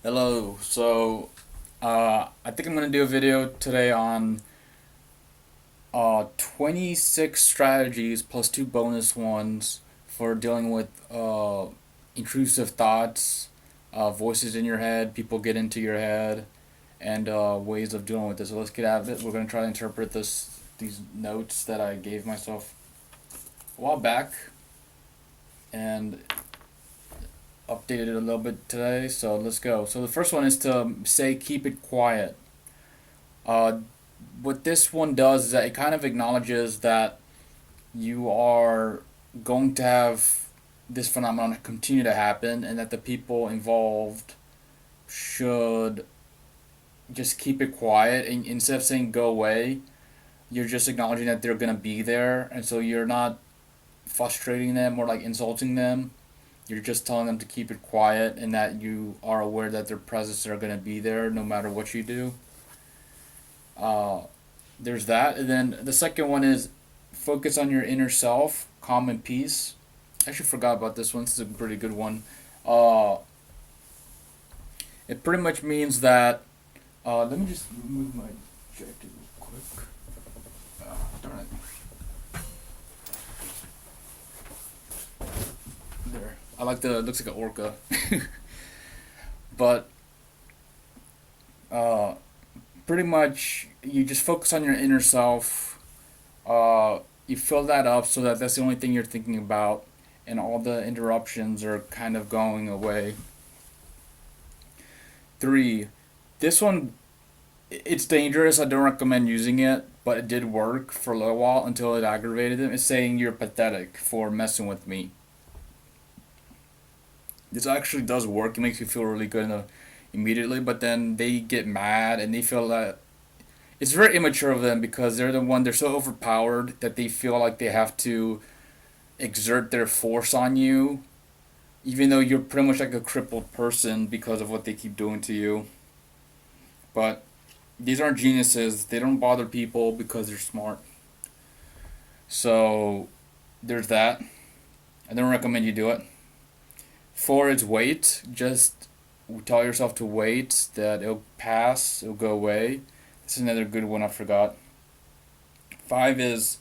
Hello. I think I'm gonna do a video today on 26 strategies plus two bonus ones for dealing with intrusive thoughts, voices in your head, people get into your head, and ways of dealing with this. So let's get at it. We're gonna try to interpret these notes that I gave myself a while back, and updated it a little bit today. So let's go. So the first one is to say keep it quiet. Uh, what this one does is that it kind of acknowledges that you are going to have this phenomenon continue to happen and that the people involved should just keep it quiet, and instead of saying go away, you're just acknowledging that they're going to be there, and so you're not frustrating them or like insulting them. You're just telling them to keep it quiet and that you are aware that their presence are going to be there no matter what you do. Uh, there's that. And then the second one is focus on your inner self, calm and peace. I actually forgot about this one. This is a pretty good one. Uh, it pretty much means that. Let me just remove my jacket real quick. Darn it. There. I like the. It looks like an orca. But uh, pretty much you just focus on your inner self. You fill that up so that that's the only thing you're thinking about, and all the interruptions are kind of going away. Three, this one, it's dangerous. I don't recommend using it, but it did work for a little while until it aggravated them. It's saying you're pathetic for messing with me. This actually does work. It makes you feel really good immediately, but then they get mad and they feel that it's very immature of them because they're so overpowered that they feel like they have to exert their force on you, even though you're pretty much like a crippled person because of what they keep doing to you. But these aren't geniuses. They don't bother people because they're smart. So there's that. I don't recommend you do it. Four is wait. Just tell yourself to wait, that it'll pass, it'll go away. This is another good one I forgot. Five is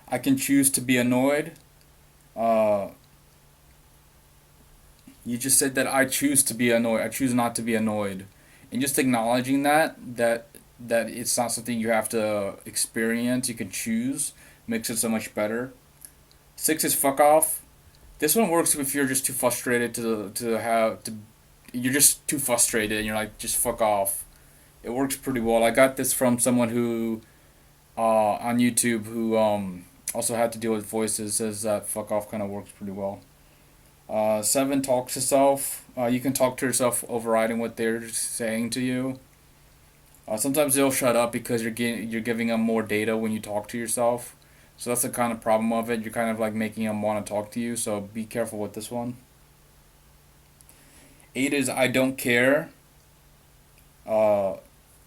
I can choose to be annoyed. Uh, you just said that I choose to be annoyed. I choose not to be annoyed. And just acknowledging that it's not something you have to experience, you can choose, makes it so much better. Six is fuck off. This one works if you're just too frustrated to you're just too frustrated and you're like just fuck off. It works pretty well. I got this from someone who on YouTube who also had to deal with voices. Says that fuck off kind of works pretty well. Seven, talk to self. You can talk to yourself, overriding what they're saying to you. Sometimes they'll shut up because you're giving them more data when you talk to yourself. So that's the kind of problem of it. You're kind of like making them want to talk to you. So be careful with this one. Eight is I don't care. Uh,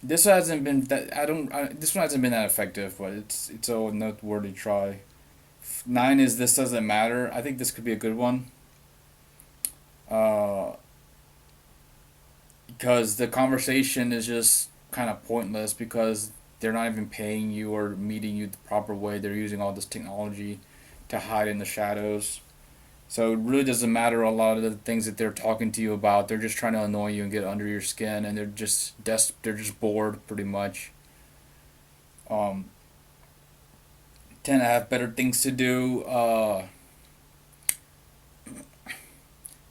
this hasn't been that I don't. This one hasn't been that effective, but it's a noteworthy try. Nine is this doesn't matter. I think this could be a good one. Uh, because the conversation is just kind of pointless because they're not even paying you or meeting you the proper way. They're using all this technology to hide in the shadows. So it really doesn't matter a lot of the things that they're talking to you about. They're just trying to annoy you and get under your skin, and they're just bored pretty much. Um, 10, I have better things to do.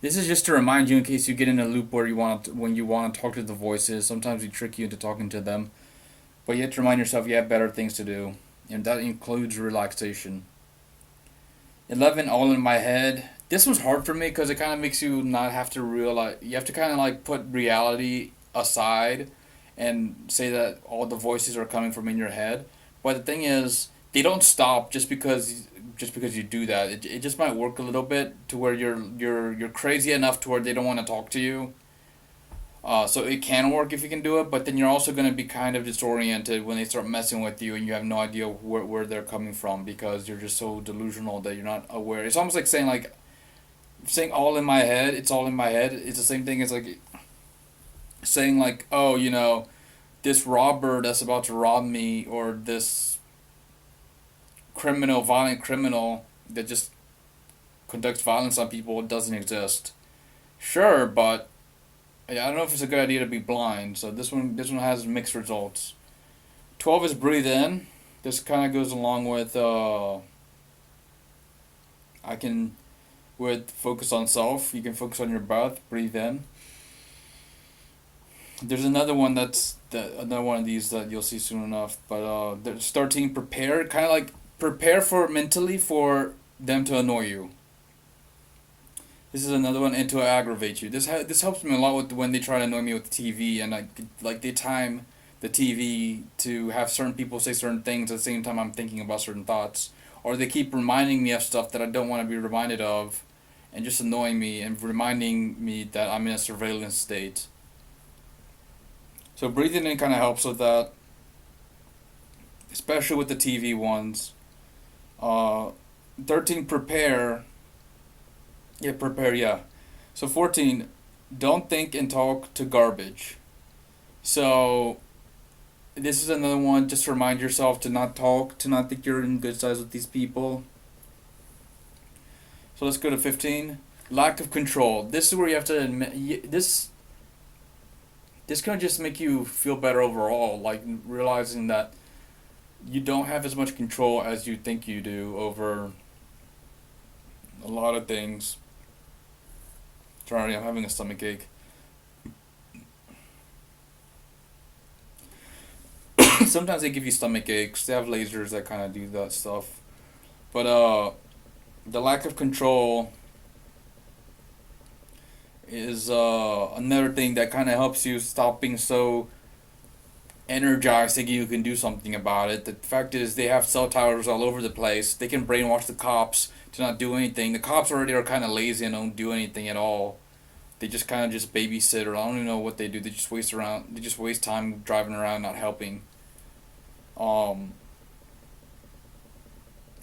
This is just to remind you in case you get in a loop where when you want to talk to the voices. Sometimes we trick you into talking to them, but you have to remind yourself you have better things to do, and that includes relaxation. 11, all in my head. This was hard for me because it kind of makes you not have to realize. You have to kind of like put reality aside and say that all the voices are coming from in your head. But the thing is, they don't stop just because you do that. It just might work a little bit to where you're crazy enough to where they don't want to talk to you. So it can work if you can do it, but then you're also going to be kind of disoriented when they start messing with you and you have no idea where they're coming from because you're just so delusional that you're not aware. It's almost like saying all in my head, it's all in my head. It's the same thing as like saying like, oh, this robber that's about to rob me, or this criminal, violent criminal that just conducts violence on people doesn't exist. Sure, but yeah, I don't know if it's a good idea to be blind. So this one has mixed results. 12 is breathe in. This kind of goes along with I can with focus on self. You can focus on your breath. Breathe in. There's another one of these that you'll see soon enough. But there's 13 prepare. Kind of like prepare for mentally for them to annoy you. This is another one, and to aggravate you. This helps me a lot with when they try to annoy me with the TV, and like they time the TV to have certain people say certain things at the same time I'm thinking about certain thoughts, or they keep reminding me of stuff that I don't want to be reminded of, and just annoying me and reminding me that I'm in a surveillance state. So breathing in kind of helps with that, especially with the TV ones. Uh, 13 prepare. Yeah, prepare. Yeah. So 14, don't think and talk to garbage. So this is another one. Just remind yourself to not talk, to not think you're in good sides with these people. So let's go to 15. Lack of control. This is where you have to admit this can just make you feel better overall. Like realizing that you don't have as much control as you think you do over a lot of things. Sorry, I'm having a stomach ache. Sometimes they give you stomach aches. They have lasers that kind of do that stuff. But the lack of control is another thing that kind of helps you stop being so energized thinking you can do something about it. The fact is, they have cell towers all over the place. They can brainwash the cops to not do anything. The cops already are kind of lazy and don't do anything at all. They just kind of just babysit, or I don't even know what they do. They just waste around. They just waste time driving around, not helping. Um,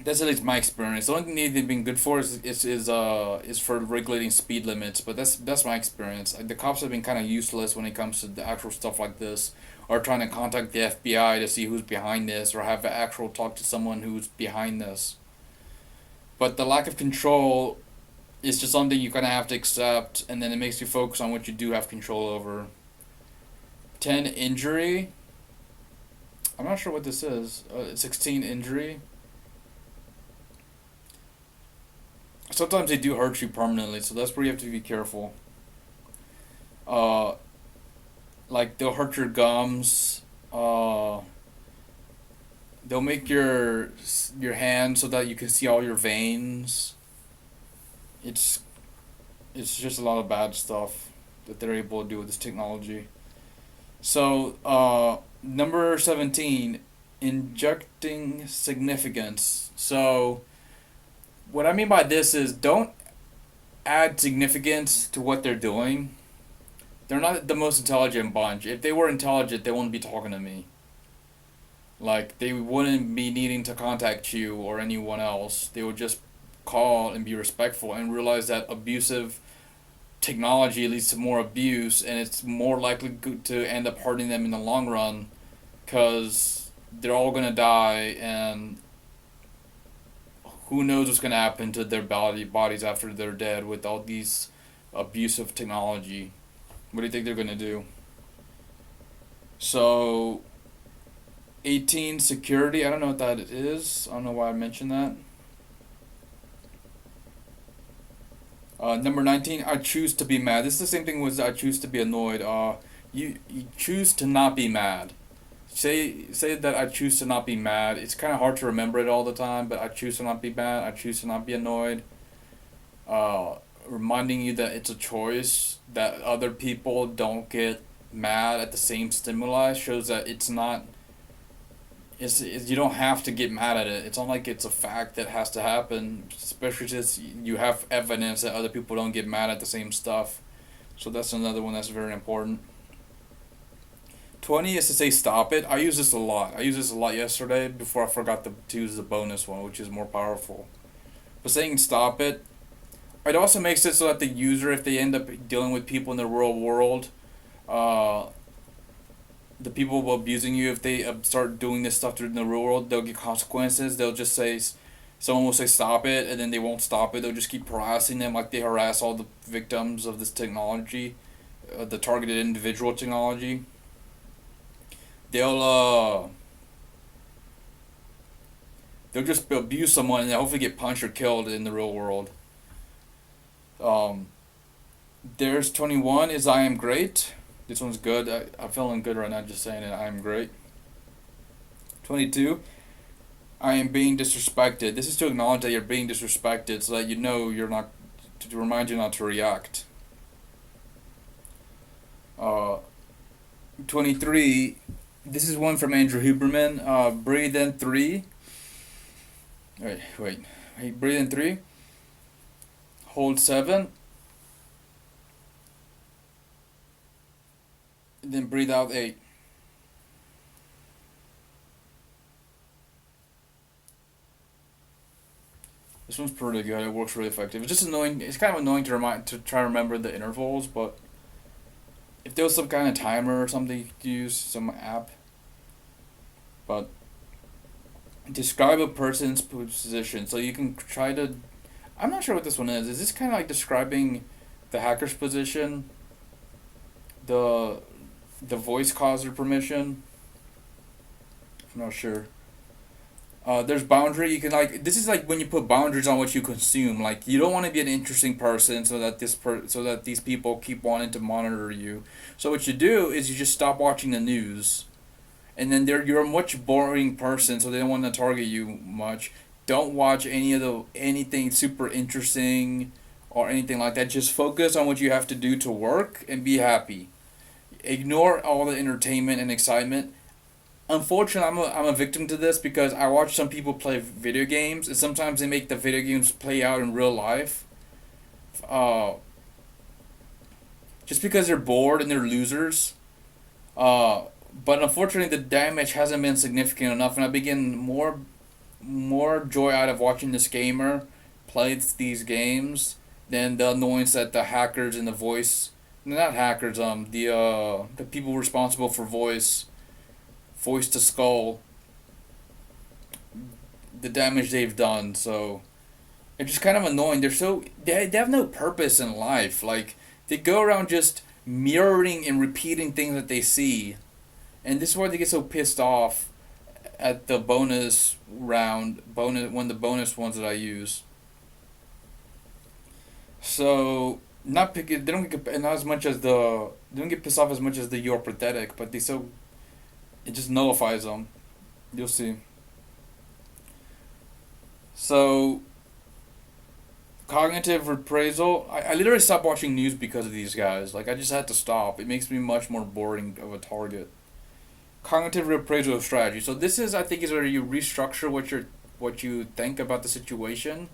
that's at least my experience. The only thing they've been good for is for regulating speed limits. But that's my experience. Like, the cops have been kind of useless when it comes to the actual stuff like this, or trying to contact the FBI to see who's behind this, or have an actual talk to someone who's behind this. But the lack of control is just something you kind of have to accept, and then it makes you focus on what you do have control over. 10 injury. I'm not sure what this is. 16 injury. Sometimes they do hurt you permanently, so that's where you have to be careful. Uh, like they'll hurt your gums. They'll make your hand so that you can see all your veins. It's it's just a lot of bad stuff that they're able to do with this technology. So number 17, injecting significance. So what I mean by this is don't add significance to what they're doing. They're not the most intelligent bunch. If they were intelligent, they wouldn't be talking to me. Like, they wouldn't be needing to contact you or anyone else. They would just call and be respectful and realize that abusive technology leads to more abuse, and it's more likely to end up hurting them in the long run because they're all going to die, and who knows what's going to happen to their bodies after they're dead with all these abusive technology. What do you think they're going to do? So 18, security. I don't know what that is. I don't know why I mentioned that. Number 19, I choose to be mad. This is the same thing with I choose to be annoyed. You choose to not be mad. Say that I choose to not be mad. It's kind of hard to remember it all the time, but I choose to not be mad. I choose to not be annoyed. Reminding you that it's a choice, that other people don't get mad at the same stimuli shows that it's not you don't have to get mad at it. It's not like it's a fact that has to happen, especially since you have evidence that other people don't get mad at the same stuff. So that's another one that's very important. 20 is to say stop it. I use this a lot. I used this a lot yesterday before I forgot to use the bonus one, which is more powerful. But saying stop it also makes it so that the user, if they end up dealing with people in the real world, Uh, the people abusing you, if they start doing this stuff in the real world, they'll get consequences. They'll just say, someone will say stop it, and then they won't stop it. They'll just keep harassing them like they harass all the victims of this technology, the targeted individual technology. They'll they'll just abuse someone and they'll hopefully get punched or killed in the real world. Um, there's 21 is I am great. This one's good. I'm feeling good right now just saying it. I am great. 22, I am being disrespected. This is to acknowledge that you're being disrespected so that you know you're not, to remind you not to react. Uh, 23, this is one from Andrew Huberman. Breathe in three. Wait. Breathe in three. Hold seven. And then breathe out eight. This one's pretty good. It works really effective. It's just annoying. It's kind of annoying to try to remember the intervals, but if there was some kind of timer or something you could use, some app. But describe a person's position. So you can try to. I'm not sure what this one is. Is this kind of like describing the hacker's position? The the voice causer permission? I'm not sure. There's boundary. You can like this is like when you put boundaries on what you consume. Like you don't want to be an interesting person, so that so that these people keep wanting to monitor you. So what you do is you just stop watching the news, and then you're a much boring person, so they don't want to target you much. Don't watch anything super interesting or anything like that. Just focus on what you have to do to work and be happy. Ignore all the entertainment and excitement. Unfortunately, I'm a victim to this because I watch some people play video games, and sometimes they make the video games play out in real life. Uh, just because they're bored and they're losers. Uh, but unfortunately, the damage hasn't been significant enough, and I begin more joy out of watching this gamer play these games than the annoyance that the hackers and the voice, not hackers, the people responsible for voice to skull, the damage they've done. So it's just kind of annoying. They have no purpose in life. Like they go around just mirroring and repeating things that they see, and this is why they get so pissed off at the bonus one of the bonus ones that I use. So not pick it. They don't get not as much as they don't get pissed off as much as the you're pathetic, but it just nullifies them. You'll see. So cognitive appraisal. I literally stopped watching news because of these guys. Like I just had to stop. It makes me much more boring of a target. Cognitive appraisal strategy. So this is I think is where you restructure what you think about the situation.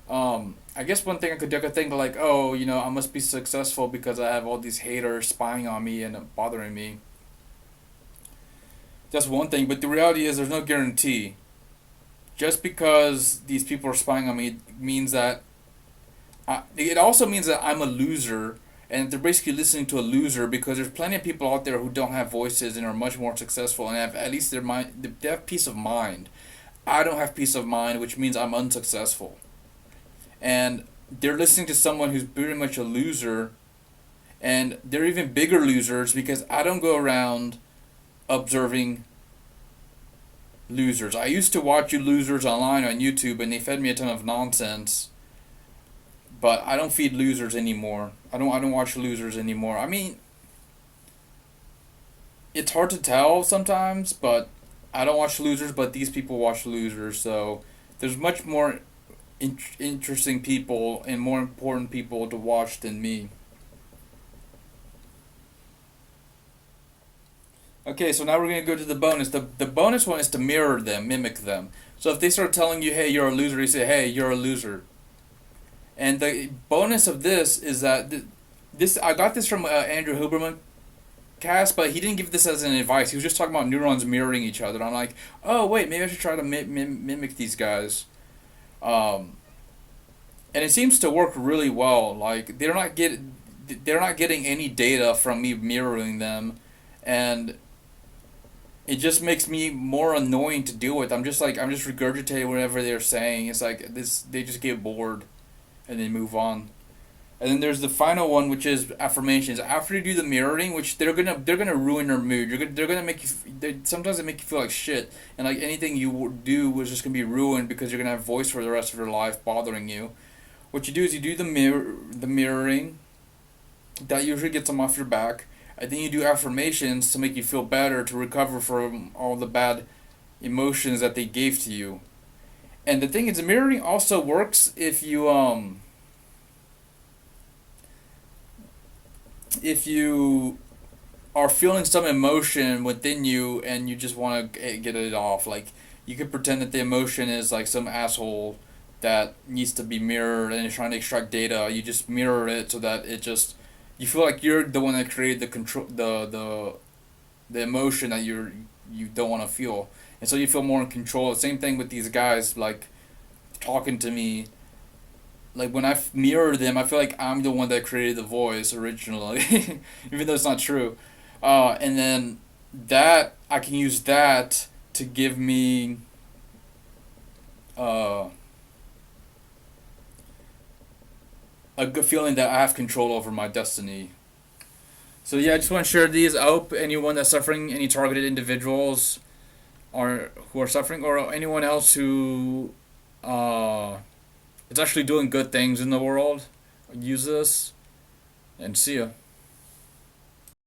I guess one thing I could think like, oh, I must be successful because I have all these haters spying on me and bothering me. That's one thing, but the reality is there's no guarantee. Just because these people are spying on me means that it also means that I'm a loser, and they're basically listening to a loser because there's plenty of people out there who don't have voices and are much more successful and have at least their mind. They have peace of mind. I don't have peace of mind, which means I'm unsuccessful, and they're listening to someone who's pretty much a loser, and they're even bigger losers because I don't go around observing losers. I used to watch you losers online on YouTube, and they fed me a ton of nonsense. But I don't feed losers anymore. I don't watch losers anymore. I mean, it's hard to tell sometimes, but I don't watch losers. But these people watch losers, so there's much more interesting people and more important people to watch than me. Okay, so now we're gonna go to the bonus. The bonus one is to mirror them, mimic them. So if they start telling you, "Hey, you're a loser," you say, "Hey, you're a loser." And the bonus of this is that this I got this from Andrew Huberman cast, but he didn't give this as an advice. He was just talking about neurons mirroring each other. And I'm like, oh wait, maybe I should try to mimic these guys. Um, and it seems to work really well. Like they're not get they're not getting any data from me mirroring them, and it just makes me more annoying to deal with. I'm just regurgitating whatever they're saying. It's like this, they just get bored and they move on. And then there's the final one, which is affirmations. After you do the mirroring, which they're gonna ruin your mood. They're gonna make you. Sometimes they make you feel like shit, and like anything you do was just gonna be ruined because you're gonna have voice for the rest of your life bothering you. What you do is you do the mirroring. That usually gets them off your back. And then you do affirmations to make you feel better, to recover from all the bad emotions that they gave to you. And the thing is, the mirroring also works if you are feeling some emotion within you and you just want to get it off. Like, you could pretend that the emotion is like some asshole that needs to be mirrored and is trying to extract data. You just mirror it so that it just, you feel like you're the one that created the emotion that you don't want to feel, and so you feel more in control. Same thing with these guys, like talking to me. Like when mirror them, I feel like I'm the one that created the voice originally, even though it's not true. And then that I can use that to give me uh, a good feeling that I have control over my destiny. So yeah, I just want to share these. I hope anyone that's suffering, any targeted individuals, or who are suffering, or anyone else who uh, is actually doing good things in the world, use this. And see ya.